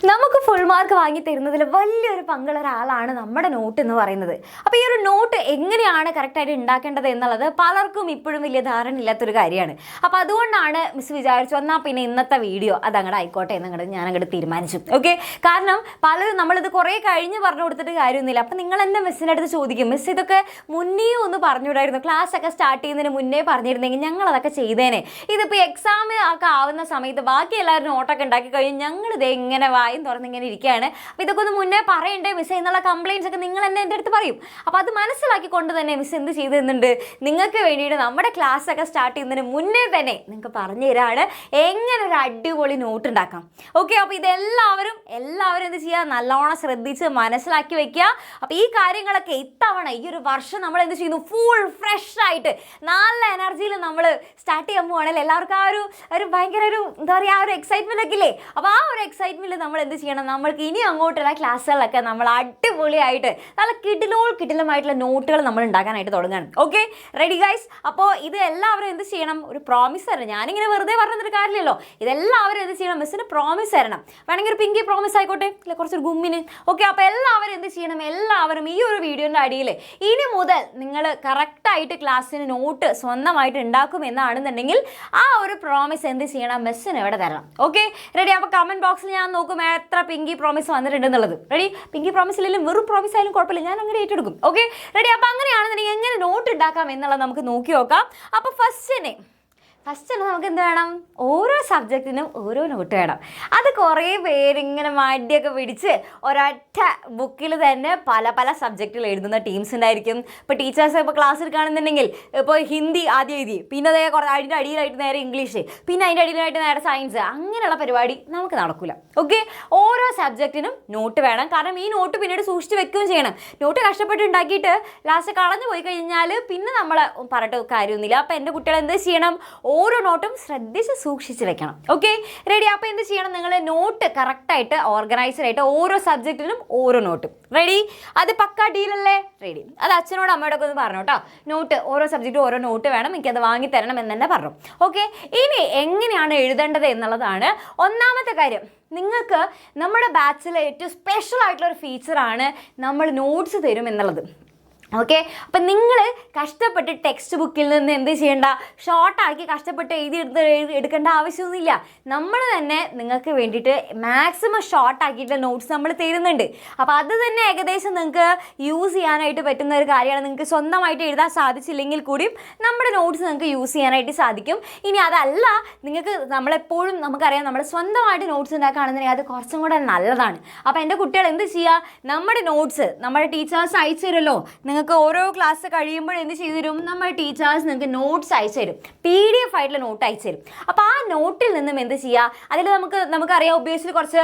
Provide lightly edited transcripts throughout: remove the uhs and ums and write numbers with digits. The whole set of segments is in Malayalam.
നമുക്ക് ഫുൾ മാർക്ക് വാങ്ങി തരുന്നതിൽ വലിയൊരു പങ്കുള്ള ഒരാളാണ് നമ്മുടെ നോട്ട് എന്ന് പറയുന്നത്. അപ്പോൾ ഈ ഒരു നോട്ട് എങ്ങനെയാണ് കറക്റ്റായിട്ട് ഉണ്ടാക്കേണ്ടത് എന്നുള്ളത് പലർക്കും ഇപ്പോഴും വലിയ ധാരണ ഇല്ലാത്തൊരു കാര്യമാണ്. അപ്പോൾ അതുകൊണ്ടാണ് മിസ് വിചാരിച്ചു എന്നാൽ പിന്നെ ഇന്നത്തെ വീഡിയോ അതങ്ങോട്ട് ആയിക്കോട്ടെ എന്നങ്ങോട്ട് ഞാനങ്ങോട്ട് തീരുമാനിച്ചു. ഓക്കെ, കാരണം പലരും നമ്മളിത് കുറേ കഴിഞ്ഞ് പറഞ്ഞു കൊടുത്തിട്ട് കാര്യമൊന്നുമില്ല. അപ്പോൾ നിങ്ങൾ എൻ്റെ മിസ്സിൻ്റെ അടുത്ത് ചോദിക്കും, മിസ് ഇതൊക്കെ മുന്നേ ഒന്ന് പറഞ്ഞുവിടായിരുന്നു, ക്ലാസ്സൊക്കെ സ്റ്റാർട്ട് ചെയ്യുന്നതിന് മുന്നേ പറഞ്ഞിരുന്നെങ്കിൽ ഞങ്ങളതൊക്കെ ചെയ്തേനെ. ഇതിപ്പോൾ എക്സാം ഒക്കെ ആവുന്ന സമയത്ത് ബാക്കി എല്ലാവരും നോട്ടൊക്കെ ഉണ്ടാക്കി കഴിഞ്ഞ് ഞങ്ങളിത് എങ്ങനെ വായും തുറന്നിങ്ങനെ ഇരിക്കുകയാണ്. അപ്പോൾ ഇതൊക്കെ ഒന്ന് മുന്നേ പറയണ്ടേ മിസ് എന്നുള്ള കംപ്ലയിൻസ് ഒക്കെ നിങ്ങൾ എന്നെ എൻ്റെ അടുത്ത് പറയും. അപ്പോൾ അത് മനസ്സിലാക്കിക്കൊണ്ട് തന്നെ മിസ് എന്ത് ചെയ്ത് തരുന്നുണ്ട്, നിങ്ങൾക്ക് വേണ്ടിയിട്ട് നമ്മുടെ ക്ലാസ്സൊക്കെ സ്റ്റാർട്ട് ചെയ്യുന്നതിന് മുന്നേ തന്നെ നിങ്ങൾക്ക് പറഞ്ഞു തരാണ് എങ്ങനെ ഒരു അടിപൊളി നോട്ട് ഉണ്ടാക്കാം. ഓക്കെ, അപ്പോൾ ഇതെല്ലാവരും എന്ത് ചെയ്യുക, നല്ലോണം ശ്രദ്ധിച്ച് മനസ്സിലാക്കി വെക്കുക. അപ്പോൾ ഈ കാര്യങ്ങളൊക്കെ ഇത്തവണ ഈ ഒരു വർഷം നമ്മൾ എന്ത് ചെയ്യുന്നു, ഫുൾ ഫ്രഷ് ആയിട്ട് നല്ല എനർജിയിൽ നമ്മൾ സ്റ്റാർട്ട് ചെയ്യാൻ പോവുകയാണെങ്കിൽ എല്ലാവർക്കും ആ ഒരു ഭയങ്കര എന്താ പറയുക, ആ ഒരു എക്സൈറ്റ്മെൻ്റ് ഒക്കെ ഇല്ലേ. അപ്പോൾ ആ ഒരു എക്സൈറ്റ്മെൻറ്റിൽ നമ്മൾ എന്ത് ചെയ്യണം, നമ്മൾക്ക് ഇനി അങ്ങോട്ടുള്ള ക്ലാസ്സുകളിലൊക്കെ നമ്മൾ അടിപൊളിയായിട്ട് നല്ല കിടിലമായിട്ടുള്ള നോട്ടുകൾ നമ്മൾ ഉണ്ടാക്കാനായിട്ട് തുടങ്ങണം. Okay, ready guys? അപ്പോൾ ഇത് എല്ലാവരും എന്ത് ചെയ്യണം, ഒരു പ്രോമിസ് തരണം. ഞാനിങ്ങനെ വെറുതെ പറഞ്ഞൊരു കാര്യമില്ലല്ലോ, ഇതെല്ലാവരും എന്ത് ചെയ്യണം, മിസ്സിന് പ്രോമിസ് തരണം. വേണമെങ്കിൽ ഒരു പിങ്കി പ്രോമിസ് ആയിക്കോട്ടെ, അല്ലെ കുറച്ചൊരു ഗുമ്മിന്. ഓക്കെ, അപ്പോൾ എല്ലാവരും എന്ത് ചെയ്യണം, എല്ലാവരും ഈ ഒരു വീഡിയോൻ്റെ അടിയിൽ ഇനി മുതൽ നിങ്ങൾ കറക്റ്റായിട്ട് ക്ലാസ്സിന് നോട്ട് സ്വന്തമായിട്ട് ഉണ്ടാക്കുമെന്നാണെന്നുണ്ടെങ്കിൽ ആ ഒരു പ്രോമിസ് എന്ത് ചെയ്യണം, മിസ്സിന് ഇവിടെ തരണം. Okay, ready? അപ്പോൾ കമൻറ്റ് ബോക്സിൽ ഞാൻ നോക്കും എത്ര പിങ്കി പ്രോമിസ് വന്നിട്ടുണ്ടെന്നുള്ളത്. റെഡി? പിങ്കി പ്രോമിസിലും വെറും പ്രോമിസ് ആയാലും കുഴപ്പമില്ല, ഞാൻ അങ്ങനെ ഏറ്റെടുക്കും. Okay, ready? അപ്പോൾ അങ്ങനെയാണെന്നുണ്ടെങ്കിൽ എങ്ങനെ നോട്ട് ഉണ്ടാക്കാം എന്നുള്ളത് നമുക്ക് നോക്കി നോക്കാം. അപ്പോൾ ഫസ്റ്റ് നമുക്ക് എന്ത് വേണം, ഓരോ സബ്ജക്റ്റിനും ഓരോ നോട്ട് വേണം. അത് കുറേ പേരിങ്ങനെ മടിയൊക്കെ പിടിച്ച് ഒരൊറ്റ ബുക്കിൽ തന്നെ പല സബ്ജക്റ്റുകൾ എഴുതുന്ന ടീംസ് ഉണ്ടായിരിക്കും. ഇപ്പോൾ ടീച്ചേഴ്സ് ഇപ്പോൾ ക്ലാസ്സിൽ കാണുന്നുണ്ടെങ്കിൽ ഇപ്പോൾ ഹിന്ദി ആദ്യം എഴുതി, പിന്നെ അതേ അതിൻ്റെ അടിയിലായിട്ട് നേരെ ഇംഗ്ലീഷ്, പിന്നെ അതിൻ്റെ അടിയിലായിട്ട് നേരെ സയൻസ്, അങ്ങനെയുള്ള പരിപാടി നമുക്ക് നടക്കില്ല. ഓക്കെ, ഓരോ സബ്ജക്റ്റിനും നോട്ട് വേണം. കാരണം ഈ നോട്ട് പിന്നീട് സൂക്ഷിച്ച് വെക്കുകയും ചെയ്യണം. നോട്ട് കഷ്ടപ്പെട്ട് ഉണ്ടാക്കിയിട്ട് ലാസ്റ്റ് കളഞ്ഞു പോയി കഴിഞ്ഞാൽ പിന്നെ നമ്മൾ പറഞ്ഞിട്ട് കാര്യമൊന്നുമില്ല. അപ്പോൾ എൻ്റെ കുട്ടികൾ എന്ത് ചെയ്യണം, ഓരോ നോട്ടും ശ്രദ്ധിച്ച് സൂക്ഷിച്ച് വെക്കണം. Okay, ready? അപ്പോൾ എന്ത് ചെയ്യണം, നിങ്ങൾ നോട്ട് കറക്റ്റായിട്ട് ഓർഗനൈസ്ഡ് ആയിട്ട് ഓരോ സബ്ജക്റ്റിനും ഓരോ നോട്ടും റെഡി. അത് പക്കാ ഡീലല്ലേ? റെഡി. അത് അച്ഛനോട് അമ്മയോടൊക്കെ ഒന്ന് പറഞ്ഞു കേട്ടോ, നോട്ട് ഓരോ സബ്ജക്റ്റും ഓരോ നോട്ട് വേണം, എനിക്കത് വാങ്ങി തരണം എന്ന് തന്നെ പറഞ്ഞു. ഓക്കെ, ഇനി എങ്ങനെയാണ് എഴുതേണ്ടത് എന്നുള്ളതാണ് ഒന്നാമത്തെ കാര്യം. നിങ്ങൾക്ക് നമ്മുടെ ബാച്ചിലെ ഏറ്റവും സ്പെഷ്യൽ ആയിട്ടുള്ള ഒരു ഫീച്ചറാണ് നമ്മൾ നോട്ട്സ് തരും എന്നുള്ളത്. ഓക്കെ, അപ്പം നിങ്ങൾ കഷ്ടപ്പെട്ട് ടെക്സ്റ്റ് ബുക്കിൽ നിന്ന് എന്ത് ചെയ്യേണ്ട, ഷോർട്ടാക്കി കഷ്ടപ്പെട്ട് എടുക്കേണ്ട ആവശ്യമൊന്നുമില്ല. നമ്മൾ തന്നെ നിങ്ങൾക്ക് വേണ്ടിയിട്ട് മാക്സിമം ഷോർട്ടാക്കിയിട്ടുള്ള നോട്ട്സ് നമ്മൾ തരുന്നുണ്ട്. അപ്പോൾ അത് തന്നെ ഏകദേശം നിങ്ങൾക്ക് യൂസ് ചെയ്യാനായിട്ട് പറ്റുന്ന ഒരു കാര്യമാണ്. നിങ്ങൾക്ക് സ്വന്തമായിട്ട് എഴുതാൻ സാധിച്ചില്ലെങ്കിൽ കൂടിയും നമ്മുടെ നോട്ട്സ് നിങ്ങൾക്ക് യൂസ് ചെയ്യാനായിട്ട് സാധിക്കും. ഇനി അതല്ല, നിങ്ങൾക്ക് നമ്മളെപ്പോഴും നമുക്കറിയാം നമ്മൾ സ്വന്തമായിട്ട് നോട്ട്സ് ഉണ്ടാക്കുകയാണെന്നുണ്ടെങ്കിൽ അത് കുറച്ചും കൂടെ നല്ലതാണ്. അപ്പോൾ എൻ്റെ കുട്ടികൾ എന്ത് ചെയ്യുക, നമ്മുടെ നോട്ട്സ് നമ്മുടെ ടീച്ചേഴ്സ് അയച്ചു തരുമല്ലോ. നിങ്ങൾക്ക് ഓരോ ക്ലാസ് കഴിയുമ്പോൾ എന്ത് ചെയ്തു തരും, നമ്മുടെ ടീച്ചേഴ്സ് നിങ്ങൾക്ക് നോട്ട്സ് അയച്ചു തരും, PDF ആയിട്ടുള്ള നോട്ട് അയച്ചു തരും. അപ്പോൾ ആ നോട്ടിൽ നിന്നും എന്ത് ചെയ്യുക, അതിൽ നമുക്കറിയാം ഒബ്വിയസ്ലി കുറച്ച്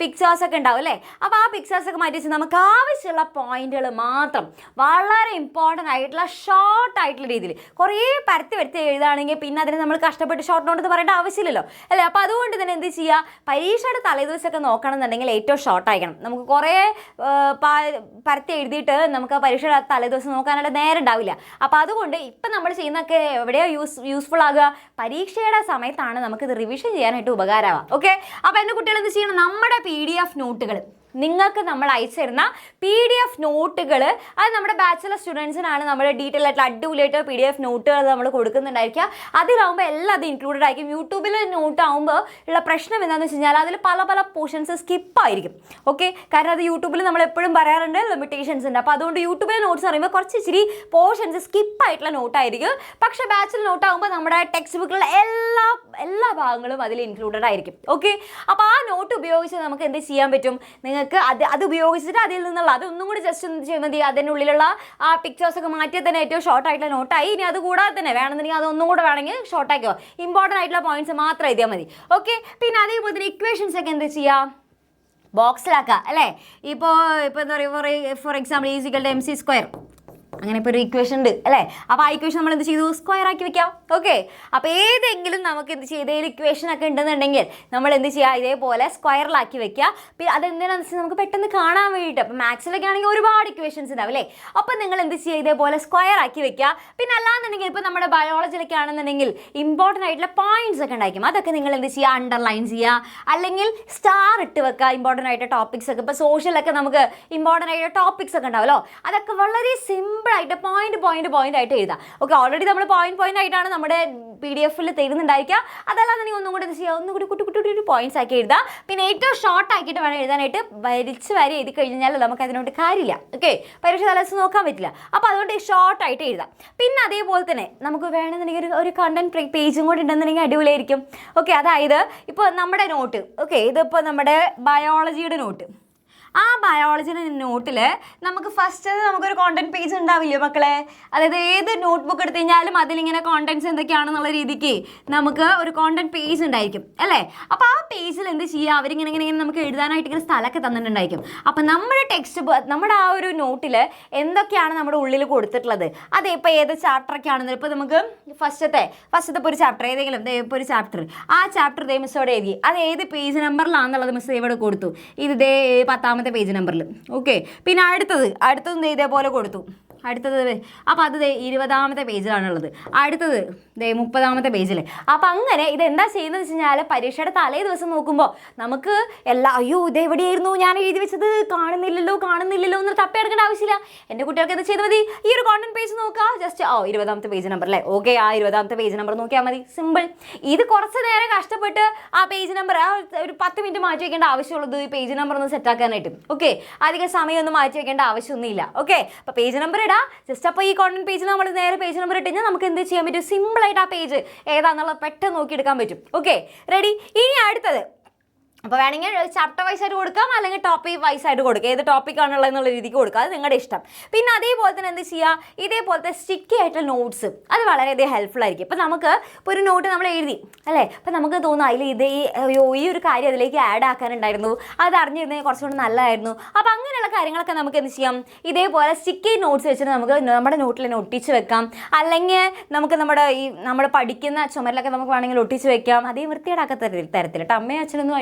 പിക്ചേഴ്സൊക്കെ ഉണ്ടാവും അല്ലേ. അപ്പോൾ ആ പിക്ചേഴ്സൊക്കെ മാറ്റി വെച്ച് നമുക്ക് ആവശ്യമുള്ള പോയിന്റുകൾ മാത്രം വളരെ ഇമ്പോർട്ടൻ്റ് ആയിട്ടുള്ള ഷോർട്ട് ആയിട്ടുള്ള രീതിയിൽ കുറേ പരത്തി എഴുതുകയാണെങ്കിൽ പിന്നെ അതിന് നമ്മൾ കഷ്ടപ്പെട്ട് ഷോർട്ട് നോട്ട് എന്ന് പറയേണ്ട ആവശ്യമില്ലല്ലോ അല്ലേ. അപ്പോൾ അതുകൊണ്ട് തന്നെ എന്ത് ചെയ്യുക, പരീക്ഷയുടെ തലേദിവസമൊക്കെ നോക്കണം എന്നുണ്ടെങ്കിൽ ഏറ്റവും ഷോർട്ട് ആയിരിക്കണം. നമുക്ക് കുറേ പരത്തി എഴുതിയിട്ട് നമുക്ക് പരീക്ഷയുടെ തലേദിവസം നോക്കാനുള്ള നേരം ഉണ്ടാവില്ല. അപ്പോൾ അതുകൊണ്ട് ഇപ്പം നമ്മൾ ചെയ്യുന്നതൊക്കെ എവിടെയോ യൂസ്ഫുൾ ആകുക, പരീക്ഷയുടെ സമയത്താണ് നമുക്കിത് റിവിഷൻ ചെയ്യാനായിട്ട് ഉപകാരമാവുക. ഓക്കെ, അപ്പോൾ എൻ്റെ കുട്ടികൾ എന്ത് ചെയ്യണം, നമ്മുടെ PDF നോട്ടുകൾ നിങ്ങൾക്ക് നമ്മൾ അയച്ചു തരുന്ന PDF നോട്ടുകൾ, അത് നമ്മുടെ ബാച്ചിലർ സ്റ്റുഡൻസിനാണ് നമ്മൾ ഡീറ്റെയിൽ ആയിട്ടുള്ള അടിപൊളിയായിട്ട് PDF നോട്ടുകൾ നമ്മൾ കൊടുക്കുന്നുണ്ടായിരിക്കുക. അതിലാവുമ്പോൾ എല്ലാം അത് ഇൻക്ലൂഡഡ് ആയിരിക്കും. യൂട്യൂബിൽ നോട്ട് ആകുമ്പോൾ ഉള്ള പ്രശ്നം എന്താണെന്ന് വെച്ച് കഴിഞ്ഞാൽ അതിൽ പല പോർഷൻസ് സ്കിപ്പായിരിക്കും. ഓക്കെ, കാരണം അത് യൂട്യൂബിൽ നമ്മൾ എപ്പോഴും പറയാറുണ്ട് ലിമിറ്റേഷൻസ് ഉണ്ട്. അപ്പോൾ അതുകൊണ്ട് യൂട്യൂബിലെ നോട്ട്സ് പറയുമ്പോൾ കുറച്ച് ഇച്ചിരി പോർഷൻസ് സ്കിപ്പായിട്ടുള്ള നോട്ടായിരിക്കും. പക്ഷേ ബാച്ചിലർ നോട്ടാകുമ്പോൾ നമ്മുടെ ടെക്സ്റ്റ് ബുക്കിലുള്ള എല്ലാ ഭാഗങ്ങളും അതിൽ ഇൻക്ലൂഡഡ് ആയിരിക്കും. ഓക്കെ, അപ്പോൾ ആ നോട്ട് ഉപയോഗിച്ച് നമുക്ക് എന്ത് ചെയ്യാൻ പറ്റും, നിങ്ങൾക്ക് അത് ഉപയോഗിച്ചിട്ട് അതിൽ നിന്നുള്ള അതൊന്നും കൂടി ജസ്റ്റ് ഒന്ന് ചെയ്യാൻ മതി. അതിനുള്ളിലുള്ള ആ പിക്ചേഴ്സൊക്കെ മാറ്റിയാൽ തന്നെ ഏറ്റവും ഷോർട്ട് ആയിട്ടുള്ള നോട്ടായി. ഇനി അത് കൂടാതെ തന്നെ വേണമെന്നുണ്ടെങ്കിൽ അതൊന്നും കൂടെ വേണമെങ്കിൽ ഷോർട്ടാക്കിയോ, ഇമ്പോർട്ടൻ്റ് ആയിട്ടുള്ള പോയിന്റ്സ് മാത്രം എഴുതിയാൽ മതി. ഓക്കെ, പിന്നെ അതേപോലെ തന്നെ ഇക്വേഷൻസ് ഒക്കെ എന്ത് ചെയ്യുക, ബോക്സിലാക്കുക അല്ലേ. ഇപ്പോൾ എന്താ പറയുക, ഫോർ എക്സാമ്പിൾ ഈസിക്കൽ MC² അങ്ങനെ ഇപ്പോൾ ഒരു ഇക്വേഷൻ ഉണ്ട് അല്ലേ? അപ്പോൾ ആ ഇക്വേഷൻ നമ്മൾ എന്ത് ചെയ്തു? സ്ക്വയർ ആക്കി വെക്കാം. ഓക്കെ, അപ്പോൾ ഏതെങ്കിലും നമുക്ക് എന്ത് ചെയ്ത് ഇക്വേഷൻ ഒക്കെ ഉണ്ടെന്നുണ്ടെങ്കിൽ നമ്മൾ എന്ത് ചെയ്യുക? ഇതേപോലെ സ്ക്വയറിലാക്കി വെക്കുക. പിന്നെ അതെന്തിനാണെന്ന് വെച്ചാൽ നമുക്ക് പെട്ടെന്ന് കാണാൻ വേണ്ടിയിട്ട്. അപ്പോൾ മാത്സിലൊക്കെ ആണെങ്കിൽ ഒരുപാട് ഇക്വേഷൻസ് ഉണ്ടാവും അല്ലേ? അപ്പോൾ നിങ്ങൾ എന്ത് ചെയ്യുക? ഇതേപോലെ സ്ക്വയർ ആക്കി വെക്കുക. പിന്നെ അല്ലാന്നുണ്ടെങ്കിൽ ഇപ്പോൾ നമ്മുടെ ബയോളജിയിലൊക്കെ ആണെന്നുണ്ടെങ്കിൽ ഇമ്പോർട്ടൻ്റ് ആയിട്ടുള്ള പോയിന്റ്സ് ഒക്കെ ഉണ്ടായിരിക്കും. അതൊക്കെ നിങ്ങൾ എന്ത് ചെയ്യുക? അണ്ടർലൈൻ ചെയ്യുക, അല്ലെങ്കിൽ സ്റ്റാർ ഇട്ട് വെക്കുക. ഇമ്പോർട്ടൻ്റ് ആയിട്ട് ടോപ്പിക്സ് ഒക്കെ ഇപ്പോൾ സോഷ്യലൊക്കെ നമുക്ക് ഇമ്പോർട്ടൻ്റ് ആയിട്ട് ടോപ്പിക്സ് ഒക്കെ ഉണ്ടാവുമല്ലോ, അതൊക്കെ വളരെ സിമ്പിളായിട്ട് പോയിന്റ് ആയിട്ട് എഴുതാം. ഓക്കെ, ഓൾറെഡി നമ്മൾ പോയിന്റ് ആയിട്ടാണ് നമ്മുടെ PDF-ൽ തരുന്നുണ്ടായിരിക്കുക. അതല്ലാതെ നിങ്ങൾ ഒന്നും കൂടി എന്ത് ചെയ്യുക? ഒന്നും കൂടി കുട്ടി പോയിന്റ്സ് ആക്കി എഴുതാം. പിന്നെ ഏറ്റവും ഷോർട്ട് ആക്കിയിട്ട് വേണം എഴുതാനായിട്ട്. വലിച്ച് വരെ എഴുതി കഴിഞ്ഞാൽ നമുക്ക് അതിനോട് കാര്യമില്ല. ഓക്കെ, പരീക്ഷ തലേദിവസം നോക്കാൻ പറ്റില്ല. അപ്പോൾ അതുകൊണ്ട് ഷോർട്ടായിട്ട് എഴുതാം. പിന്നെ അതേപോലെ തന്നെ നമുക്ക് വേണമെന്നുണ്ടെങ്കിൽ ഒരു കണ്ടന്റ് പേജും കൂടി ഉണ്ടെന്നുണ്ടെങ്കിൽ അടിപൊളിയായിരിക്കും. ഓക്കെ, അതായത് ഇപ്പോൾ നമ്മുടെ നോട്ട്, ഓക്കെ, ഇതിപ്പോൾ നമ്മുടെ ബയോളജിയുടെ നോട്ട്. ആ ബയോളജിയുടെ നോട്ടിൽ നമുക്ക് ഫസ്റ്റ് നമുക്കൊരു കോണ്ടന്റ് പേജ് ഉണ്ടാവില്ലേ മക്കളെ? അതായത് ഏത് നോട്ട് ബുക്ക് എടുത്തു കഴിഞ്ഞാലും അതിലിങ്ങനെ കോണ്ടന്റ്സ് എന്തൊക്കെയാണെന്നുള്ള രീതിക്ക് നമുക്ക് ഒരു കോണ്ടന്റ് പേജ് ഉണ്ടായിരിക്കും അല്ലേ? അപ്പോൾ ആ പേജിൽ എന്ത് ചെയ്യുക? അവരിങ്ങനെ നമുക്ക് എഴുതാനായിട്ട് ഇങ്ങനെ സ്ഥലമൊക്കെ തന്നിട്ടുണ്ടായിരിക്കും. അപ്പം നമ്മുടെ ടെക്സ്റ്റ് നമ്മുടെ ആ ഒരു നോട്ടിൽ എന്തൊക്കെയാണ് നമ്മുടെ ഉള്ളിൽ കൊടുത്തിട്ടുള്ളത്, അത് ഇപ്പോൾ ഏത് ചാപ്റ്ററൊക്കെ ആണെന്ന് ഇപ്പോൾ നമുക്ക് ഫസ്റ്റത്തെ ഇപ്പോൾ ഒരു ചാപ്റ്റർ ഏതെങ്കിലും ഇപ്പോൾ ഒരു ചാപ്റ്റർ, ആ ചാപ്റ്റർ ദേ മിസ്സോടെ എഴുതി അത് ഏത് പേജ് നമ്പറിലാണെന്നുള്ളത് മിസ് ഇവിടെ കൊടുത്തു. ഇത് ദേ 10ാമത്തെ പേജ് നമ്പറിൽ. ഓക്കെ, പിന്നെ അടുത്തതും ഇതേപോലെ കൊടുത്തു. അടുത്തത് അപ്പോൾ അത് 20ാമത്തെ പേജിലാണുള്ളത്. അടുത്തത് 30ാമത്തെ പേജിൽ. അപ്പോൾ അങ്ങനെ ഇതെന്താ ചെയ്യുന്നത് വെച്ച് കഴിഞ്ഞാൽ പരീക്ഷയുടെ തലേ ദിവസം നോക്കുമ്പോൾ നമുക്ക് അയ്യോ ഇത് എവിടെയായിരുന്നു ഞാൻ എഴുതി വെച്ചത്, കാണുന്നില്ലല്ലോ എന്ന് തപ്പിയെടുക്കേണ്ട ആവശ്യമില്ല. എൻ്റെ കുട്ടികൾക്ക് എന്താ ചെയ്താൽ മതി? ഈ ഒരു കോണ്ടന്റ് പേജ് നോക്കുക, ജസ്റ്റ് 20ാമത്തെ പേജ് നമ്പർ അല്ലേ? ഓക്കെ, ആ 20ാമത്തെ പേജ് നമ്പർ നോക്കിയാൽ മതി. സിമ്പിൾ. ഇത് കുറച്ച് നേരം കഷ്ടപ്പെട്ട് ആ പേജ് നമ്പർ ഒരു 10 മിനിറ്റ് മാറ്റി വെക്കേണ്ട ആവശ്യമുള്ളത് ഈ പേജ് നമ്പർ ഒന്ന് സെറ്റാക്കാനായിട്ട്. ഓക്കെ, അധികം സമയമൊന്നും മാറ്റി വെക്കേണ്ട ആവശ്യമൊന്നുമില്ല. ഓക്കെ, അപ്പോൾ പേജ് നമ്പർ ഇടാം ജസ്റ്റ്. അപ്പോൾ ഈ കോണ്ടന്റ് പേജിൽ നമ്മൾ നേരെ പേജ് നമ്പർ ഇട്ട് കഴിഞ്ഞാൽ നമുക്ക് എന്ത് ചെയ്യാൻ പറ്റും? സിമ്പിളായിട്ട് ആ പേജ് ഏതാണെന്നുള്ളത് പെട്ടെന്ന് നോക്കിയെടുക്കാൻ പറ്റും. Okay, ready? ഇനി അടുത്തത് അപ്പോൾ വേണമെങ്കിൽ ചാപ്റ്റർ വൈസ് ആയിട്ട് കൊടുക്കാം, അല്ലെങ്കിൽ ടോപ്പിക് വൈസ് ആയിട്ട് കൊടുക്കുക. ഏത് ടോപ്പിക്കാണുള്ളത് എന്നുള്ള രീതിക്ക് കൊടുക്കുക, അത് നിങ്ങളുടെ ഇഷ്ടം. പിന്നെ അതേപോലെ തന്നെ എന്ത് ചെയ്യുക? ഇതേപോലത്തെ സ്റ്റിക്കി ആയിട്ടുള്ള നോട്ട്സ് അത് വളരെയധികം ഹെൽപ്ഫുൾ ആയിരിക്കും. ഇപ്പോൾ നമുക്ക് ഇപ്പോൾ ഒരു നോട്ട് നമ്മൾ എഴുതി അല്ലേ, അപ്പോൾ നമുക്ക് തോന്നുന്നു അതിൽ ഈ ഒരു കാര്യം അതിലേക്ക് ആഡ് ആക്കാനുണ്ടായിരുന്നു, അത് അറിഞ്ഞിരുന്നെങ്കിൽ കുറച്ചുകൂടി നല്ലതായിരുന്നു. അപ്പോൾ അങ്ങനെയുള്ള കാര്യങ്ങളൊക്കെ നമുക്ക് എന്ത് ചെയ്യാം? ഇതേപോലെ സ്റ്റിക്കി നോട്ട്സ് വെച്ചിട്ട് നമുക്ക് നമ്മുടെ നോട്ടിൽ തന്നെ ഒട്ടിച്ച് വെക്കാം. അല്ലെങ്കിൽ നമുക്ക് നമ്മൾ പഠിക്കുന്ന ചുമരിലൊക്കെ നമുക്ക് വേണമെങ്കിൽ ഒട്ടിച്ച് വെക്കാം. അതേ വൃത്തിയേടാക്കാത്ത തരത്തിൽ കേട്ടോ. അമ്മയും അച്ഛനൊന്നും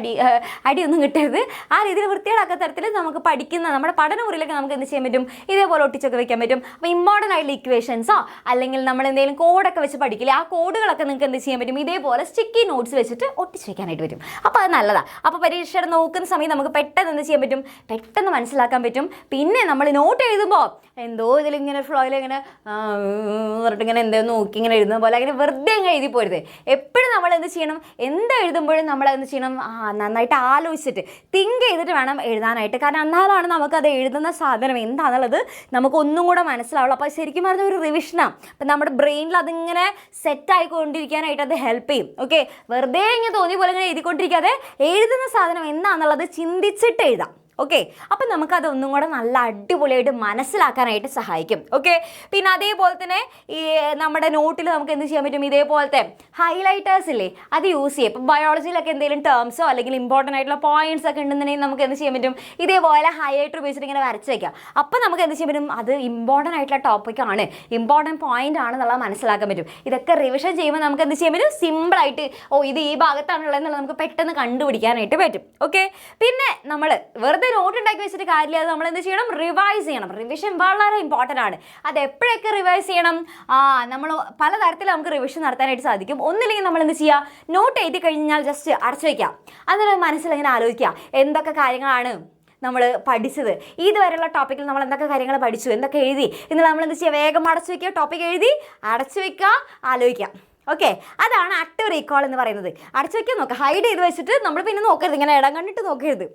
അടിയൊന്നും കിട്ടരുത്. ആ രീതിയിൽ വൃത്തിയേടാക്കാത്ത തരത്തിൽ നമുക്ക് പഠിക്കുന്ന നമ്മുടെ പഠനമുറിയിലൊക്കെ നമുക്ക് എന്ത് ചെയ്യാൻ പറ്റും? ഇതേപോലെ ഒട്ടിച്ചൊക്കെ വെക്കാൻ പറ്റും. അപ്പോൾ ഇമ്പോർട്ടൻ്റ് ആയിട്ടുള്ള ഇക്വേഷൻസോ അല്ലെങ്കിൽ നമ്മൾ എന്തെങ്കിലും കോഡൊക്കെ വെച്ച് പഠിക്കില്ലേ, ആ കോഡുകളൊക്കെ നിങ്ങൾക്ക് എന്ത് ചെയ്യാൻ പറ്റും? ഇതേപോലെ സ്റ്റിക്കി നോട്ട്സ് വെച്ചിട്ട് ഒട്ടിച്ച് വെക്കാനായിട്ട് പറ്റും. അപ്പോൾ അത് നല്ലതാണ്. അപ്പോൾ പരീക്ഷയുടെ നോക്കുന്ന സമയം നമുക്ക് പെട്ടെന്ന് എന്ത് ചെയ്യാൻ പറ്റും? പെട്ടെന്ന് മനസ്സിലാക്കാൻ പറ്റും. പിന്നെ നമ്മൾ നോട്ട് എഴുതുമ്പോൾ എന്തോ ഇതിലിങ്ങനെ ഫ്ലോയിൽ ഇങ്ങനെ പറഞ്ഞിട്ട് ഇങ്ങനെ എന്തോ നോക്കി ഇങ്ങനെ എഴുതുന്ന പോലെ അങ്ങനെ വെറുതെ അങ്ങ് എഴുതി പോരുത്. എപ്പോഴും നമ്മൾ എന്ത് ചെയ്യണം? എന്ത് എഴുതുമ്പോഴും നമ്മൾ എന്ത് ചെയ്യണം? നന്നായിട്ട് ആലോചിച്ചിട്ട് തിങ്ക് ചെയ്തിട്ട് വേണം എഴുതാനായിട്ട്. കാരണം എന്നാലാണ് നമുക്കത് എഴുതുന്ന സാധനം എന്താണെന്നുള്ളത് നമുക്ക് ഒന്നും കൂടെ മനസ്സിലാവുള്ളൂ. അപ്പോൾ ശരിക്കും പറഞ്ഞ ഒരു റിവിഷനാണ്. അപ്പം നമ്മുടെ ബ്രെയിനിൽ അതിങ്ങനെ സെറ്റായിക്കൊണ്ടിരിക്കാനായിട്ട് അത് ഹെൽപ്പ് ചെയ്യും. ഓക്കെ, വെറുതെ ഇങ്ങനെ തോന്നിയ പോലെ ഇങ്ങനെ എഴുതിക്കൊണ്ടിരിക്കാതെ എഴുതുന്ന സാധനം എന്താണെന്നുള്ളത് ചിന്തിച്ചിട്ട് എഴുതാം. ഓക്കെ, അപ്പം നമുക്കത് ഒന്നും കൂടെ നല്ല അടിപൊളിയായിട്ട് മനസ്സിലാക്കാനായിട്ട് സഹായിക്കും. ഓക്കെ, പിന്നെ അതേപോലെ തന്നെ ഈ നമ്മുടെ നോട്ടിൽ നമുക്ക് എന്ത് ചെയ്യാൻ പറ്റും? ഇതേപോലത്തെ ഹൈലൈറ്റേഴ്സ് ഇല്ലേ, അത് യൂസ് ചെയ്യും. ഇപ്പം ബയോളജിയിലൊക്കെ എന്തെങ്കിലും ടേംസോ അല്ലെങ്കിൽ ഇമ്പോർട്ടൻ്റ് ആയിട്ടുള്ള പോയിന്റ്സ് ഒക്കെ ഉണ്ടെന്നുണ്ടെങ്കിൽ നമുക്ക് എന്ത് ചെയ്യാൻ പറ്റും? ഇതേപോലെ ഹൈലൈറ്റർ ഉപയോഗിച്ചിട്ട് ഇങ്ങനെ വരച്ച് വയ്ക്കാം. അപ്പം നമുക്ക് എന്ത് ചെയ്യാൻ പറ്റും? അത് ഇമ്പോർട്ടൻ്റ് ആയിട്ടുള്ള ടോപ്പിക്കാണ്, ഇമ്പോർട്ടൻറ്റ് പോയിന്റ് ആണെന്നുള്ളത് മനസ്സിലാക്കാൻ പറ്റും. ഇതൊക്കെ റിവിഷൻ ചെയ്യുമ്പോൾ നമുക്ക് എന്ത് ചെയ്യാൻ പറ്റും? സിമ്പിളായിട്ട് ഇത് ഈ ഭാഗത്താണുള്ളതെന്നുള്ളത് നമുക്ക് പെട്ടെന്ന് കണ്ടുപിടിക്കാനായിട്ട് പറ്റും. ഓക്കെ, പിന്നെ നമ്മൾ വെറുതെ നോട്ട് ഉണ്ടാക്കി വെച്ചിട്ട് കാര്യമില്ല, അത് നമ്മൾ എന്ത് ചെയ്യണം? റിവൈസ് ചെയ്യണം. റിവിഷൻ വളരെ ഇമ്പോർട്ടൻ്റ് ആണ്. അത് എപ്പോഴൊക്കെ റിവൈസ് ചെയ്യണം? നമ്മൾ പലതരത്തിൽ നമുക്ക് റിവിഷൻ നടത്താനായിട്ട് സാധിക്കും. ഒന്നില്ലെങ്കിൽ നമ്മൾ എന്ത് ചെയ്യുക? നോട്ട് എഴുതി കഴിഞ്ഞാൽ ജസ്റ്റ് അടച്ചു വയ്ക്കാം. അതിന് മനസ്സിലിങ്ങനെ ആലോചിക്കുക എന്തൊക്കെ കാര്യങ്ങളാണ് നമ്മൾ പഠിച്ചത്, ഇതുവരെയുള്ള ടോപ്പിക്കിൽ നമ്മൾ എന്തൊക്കെ കാര്യങ്ങൾ പഠിച്ചു, എന്തൊക്കെ എഴുതി എന്നുള്ള നമ്മൾ എന്ത് ചെയ്യുക? വേഗം അടച്ചു വയ്ക്കുക. ടോപ്പിക് എഴുതി അടച്ചു വയ്ക്കുക, ആലോചിക്കാം. ഓക്കെ, അതാണ് ആക്റ്റീവ് റീകോൾ എന്ന് പറയുന്നത്. അടച്ചു വയ്ക്കാൻ നോക്കുക, ഹൈഡ് ചെയ്ത് വെച്ചിട്ട് നമ്മൾ പിന്നെ നോക്കരുത്, ഇങ്ങനെ ഇടം കണ്ടിട്ട് നോക്കരുത്.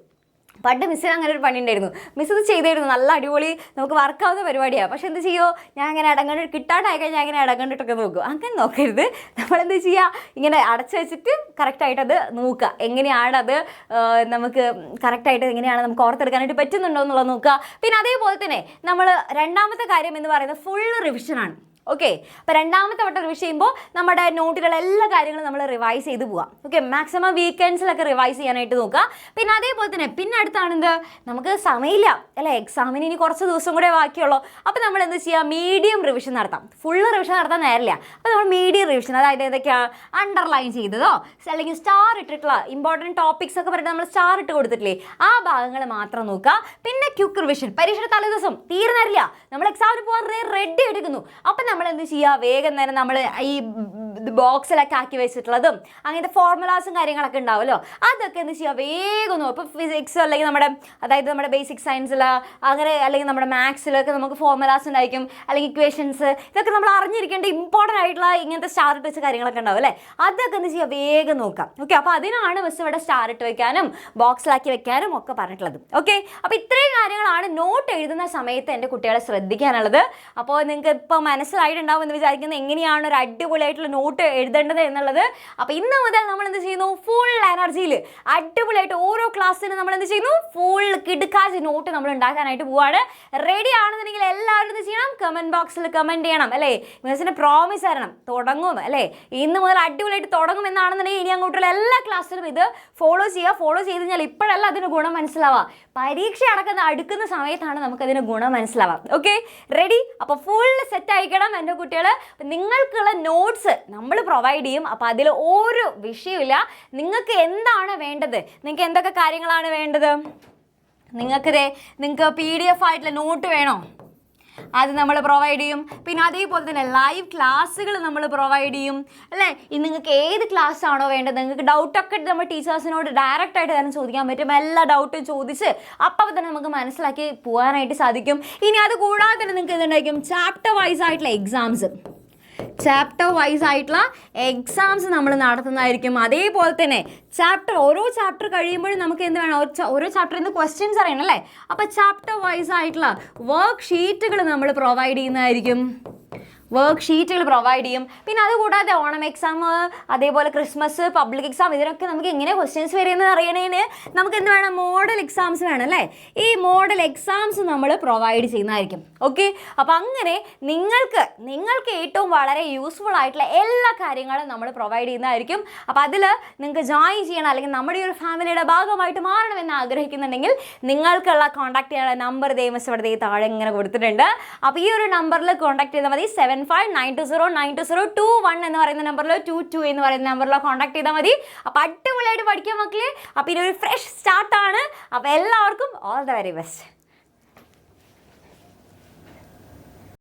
പണ്ട് മിസ്സിന് അങ്ങനെ ഒരു പണി ഉണ്ടായിരുന്നു. മിസ് ഇത് ചെയ്തായിരുന്നു, നല്ല അടിപൊളി നമുക്ക് വർക്കാവുന്ന പരിപാടിയാണ്. പക്ഷെ എന്ത് ചെയ്യുമോ? ഞാൻ അങ്ങനെ ഇടങ്കണ്ടിട്ട് കിട്ടാണ്ടായിക്കഴിഞ്ഞാൽ ഞാൻ ഇങ്ങനെ ഇടങ്കണ്ടിട്ടൊക്കെ നോക്കും. അങ്ങനെ നോക്കരുത്. നമ്മളെന്ത് ചെയ്യുക? ഇങ്ങനെ അടച്ചു വെച്ചിട്ട് കറക്റ്റായിട്ടത് നോക്കുക. എങ്ങനെയാണത് നമുക്ക് കറക്റ്റായിട്ട് എങ്ങനെയാണ് നമുക്ക് ഓർത്തെടുക്കാനായിട്ട് പറ്റുന്നുണ്ടോ എന്നുള്ളത് നോക്കുക. പിന്നെ അതേപോലെ തന്നെ നമ്മൾ രണ്ടാമത്തെ കാര്യം എന്ന് പറയുന്നത് ഫുൾ റിവിഷനാണ്. ഓക്കെ. അപ്പോൾ രണ്ടാമത്തെ വട്ടം റിവിഷൻ ചെയ്യുമ്പോൾ നമ്മുടെ നോട്ടിലുള്ള എല്ലാ കാര്യങ്ങളും നമ്മൾ റിവൈസ് ചെയ്ത് പോവാം. ഓക്കെ, മാക്സിമം വീക്കെൻഡ്സിലൊക്കെ റിവൈസ് ചെയ്യാനായിട്ട് നോക്കുക. പിന്നെ അതേപോലെ തന്നെ പിന്നെ അടുത്താണെന്ത്, നമുക്ക് സമയമില്ല അല്ലേ, എക്സാമിന് ഇനി കുറച്ച് ദിവസം കൂടെ ബാക്കിയുള്ളൂ. അപ്പോൾ നമ്മൾ എന്ത് ചെയ്യുക, മീഡിയം റിവിഷൻ നടത്താം. ഫുള്ള് റിവിഷൻ നടത്താൻ നേരില്ല. അപ്പോൾ നമ്മൾ മീഡിയം റിവിഷൻ, അതായത് ഏതൊക്കെയാണ് അണ്ടർലൈൻ ചെയ്തതോ അല്ലെങ്കിൽ സ്റ്റാർ ഇട്ടിട്ടുള്ള ഇമ്പോർട്ടൻറ്റ് ടോപ്പിക്സ് ഒക്കെ പറഞ്ഞിട്ട് നമ്മൾ സ്റ്റാർ ഇട്ട് കൊടുത്തിട്ടില്ലേ, ആ ഭാഗങ്ങൾ മാത്രം നോക്കുക. പിന്നെ ക്വിക്ക് റിവിഷൻ, പരീക്ഷയുടെ തലേദിവസം തീർന്നില്ല, നമ്മൾ എക്സാമിന് പോകാൻ റെഡി എടുക്കുന്നു. അപ്പം നമ്മൾ എന്ത് ചെയ്യുക, വേഗം നേരം നമ്മൾ ഈ ബോക്സിലൊക്കെ ആക്കി വെച്ചിട്ടുള്ളതും അങ്ങനത്തെ ഫോർമുലാസും കാര്യങ്ങളൊക്കെ ഉണ്ടാവുമല്ലോ, അതൊക്കെ എന്ത് ചെയ്യുക, വേഗം നോക്കും. ഇപ്പോൾ ഫിസിക്സ് അല്ലെങ്കിൽ നമ്മുടെ ബേസിക് സയൻസിൽ അങ്ങനെ അല്ലെങ്കിൽ നമ്മുടെ മാത്സിലൊക്കെ നമുക്ക് ഫോർമുലാസ് ഉണ്ടായിരിക്കും, അല്ലെങ്കിൽ ഇക്വേഷൻസ്, ഇതൊക്കെ നമ്മൾ അറിഞ്ഞിരിക്കേണ്ട ഇമ്പോർട്ടൻ്റ് ആയിട്ടുള്ള ഇങ്ങനത്തെ സ്റ്റാർ ഇട്ട് വെച്ച കാര്യങ്ങളൊക്കെ ഉണ്ടാവും അല്ലേ, അതൊക്കെ എന്ത് ചെയ്യുക, വേഗം നോക്കാം. ഓക്കെ, അപ്പോൾ അതിനാണ് മിസ് ഇവിടെ സ്റ്റാർ ഇട്ട് വെക്കാനും ബോക്സിലാക്കി വെക്കാനും ഒക്കെ പറഞ്ഞിട്ടുള്ളത്. ഓക്കെ, അപ്പോൾ ഇത്രയും കാര്യങ്ങളാണ് നോട്ട് എഴുതുന്ന സമയത്ത് എൻ്റെ കുട്ടികളെ ശ്രദ്ധിക്കാനുള്ളത്. അപ്പോൾ നിങ്ങൾക്ക് ഇപ്പോൾ മനസ്സിലായിട്ടുണ്ടാവും എന്ന് വിചാരിക്കുന്നത് എങ്ങനെയാണ് ഒരു അടിപൊളിയായിട്ടുള്ള നോട്ട് എഴുതേണ്ടത് എന്നുള്ളത്. അപ്പോൾ ഇന്ന് മുതൽ നമ്മൾ എന്ത് ചെയ്യുന്നു, ഫുൾ എനർജിയിൽ അടിപൊളിയായിട്ട് ഓരോ ക്ലാസ്സിന് നമ്മൾ എന്ത് ചെയ്യുന്നു, ഫുൾ കിടുക്കാച്ച് നോട്ട് നമ്മൾ ഉണ്ടാക്കാനായിട്ട് പോവാണ്. റെഡി ആണെന്നുണ്ടെങ്കിൽ എല്ലാവരും എന്ത് ചെയ്യണം, കമൻറ്റ് ബോക്സിൽ കമൻറ്റ് ചെയ്യണം അല്ലേ, മിസ്സിന് പ്രോമിസ് തരണം തുടങ്ങും അല്ലേ, ഇന്ന് മുതൽ അടിപൊളിയായിട്ട് തുടങ്ങും എന്നാണെന്നുണ്ടെങ്കിൽ ഇനി അങ്ങോട്ടുള്ള എല്ലാ ക്ലാസ്സിലും ഇത് ഫോളോ ചെയ്യുക. ഫോളോ ചെയ്ത് കഴിഞ്ഞാൽ ഇപ്പോഴല്ല അതിന് ഗുണം മനസ്സിലാവുക, പരീക്ഷ അടുക്കുന്ന സമയത്താണ് നമുക്കതിന് ഗുണം മനസ്സിലാവാം. Okay, ready? അപ്പോൾ ഫുൾ സെറ്റ് ആയിക്കണം എൻ്റെ കുട്ടികൾ. നിങ്ങൾക്കുള്ള നോട്ട്സ് നമ്മൾ പ്രൊവൈഡ് ചെയ്യും. അപ്പോൾ അതിൽ ഒരു വിഷയമില്ല, നിങ്ങൾക്ക് എന്താണ് വേണ്ടത്, നിങ്ങൾക്ക് എന്തൊക്കെ കാര്യങ്ങളാണ് വേണ്ടത്, നിങ്ങൾക്ക് PDF ആയിട്ടുള്ള നോട്ട് വേണോ, അത് നമ്മൾ പ്രൊവൈഡ് ചെയ്യും. പിന്നെ അതേപോലെ തന്നെ ലൈവ് ക്ലാസ്സുകൾ നമ്മൾ പ്രൊവൈഡ് ചെയ്യും അല്ലേ. ഇനി നിങ്ങൾക്ക് ഏത് ക്ലാസ് ആണോ വേണ്ടത്, നിങ്ങൾക്ക് ഡൗട്ടൊക്കെ നമ്മൾ ടീച്ചേഴ്സിനോട് ഡയറക്റ്റായിട്ട് തന്നെ ചോദിക്കാൻ പറ്റും. എല്ലാ ഡൗട്ടും ചോദിച്ച് അപ്പം തന്നെ നമുക്ക് മനസ്സിലാക്കി പോകാനായിട്ട് സാധിക്കും. ഇനി അത് കൂടാതെ തന്നെ നിങ്ങൾക്ക് ഇതുണ്ടായിരിക്കും ചാപ്റ്റർ വൈസ് ആയിട്ടുള്ള എക്സാംസ് നമ്മൾ നടത്തുന്നതായിരിക്കും. അതേപോലെ തന്നെ ഓരോ ചാപ്റ്റർ കഴിയുമ്പോഴും നമുക്ക് എന്ത് വേണം, ഓരോ ചാപ്റ്ററിൽ നിന്ന് ക്വസ്റ്റ്യൻസ് അറിയണം അല്ലേ. അപ്പോൾ ചാപ്റ്റർ വൈസ് ആയിട്ടുള്ള വർക്ക് ഷീറ്റുകൾ നമ്മൾ പ്രൊവൈഡ് ചെയ്യുന്നതായിരിക്കും. പിന്നെ അതുകൂടാതെ ഓണം എക്സാം, അതേപോലെ ക്രിസ്മസ്, പബ്ലിക് എക്സാം, ഇതിനൊക്കെ നമുക്ക് എങ്ങനെ ക്വസ്റ്റ്യൻസ് വരുന്നത് അറിയണേന് നമുക്ക് എന്ത് വേണം, മോഡൽ എക്സാംസ് വേണം അല്ലേ. ഈ മോഡൽ എക്സാംസ് നമ്മൾ പ്രൊവൈഡ് ചെയ്യുന്നതായിരിക്കും. ഓക്കെ, അപ്പോൾ അങ്ങനെ നിങ്ങൾക്ക് ഏറ്റവും വളരെ യൂസ്ഫുൾ ആയിട്ടുള്ള എല്ലാ കാര്യങ്ങളും നമ്മൾ പ്രൊവൈഡ് ചെയ്യുന്നതായിരിക്കും. അപ്പോൾ അതിൽ നിങ്ങൾക്ക് ജോയിൻ ചെയ്യണം അല്ലെങ്കിൽ നമ്മുടെ ഈ ഒരു ഫാമിലിയുടെ ഭാഗമായിട്ട് മാറണമെന്ന് ആഗ്രഹിക്കുന്നുണ്ടെങ്കിൽ നിങ്ങൾക്കുള്ള കോൺടാക്ട് ചെയ്യാനുള്ള നമ്പർ ഇവിടെ താഴെ ഇങ്ങനെ കൊടുത്തിട്ടുണ്ട്. അപ്പോൾ ഈ ഒരു നമ്പറിൽ കോൺടാക്ട് ചെയ്താൽ മതി. 75909021 എന്ന് പറയുന്ന നമ്പറിലോ 22 എന്ന് പറയുന്ന നമ്പറിലോ കോൺടാക്ട് ചെയ്താൽ മതി. അപ്പോൾ അടിപൊളിയായിട്ട് പഠിക്കാൻ മക്കളെ. അപ്പോൾ ഇതൊരു ഫ്രഷ് സ്റ്റാർട്ടാണ്. അപ്പോൾ എല്ലാവർക്കും ഓൾ ദ വെരി ബെസ്റ്റ്.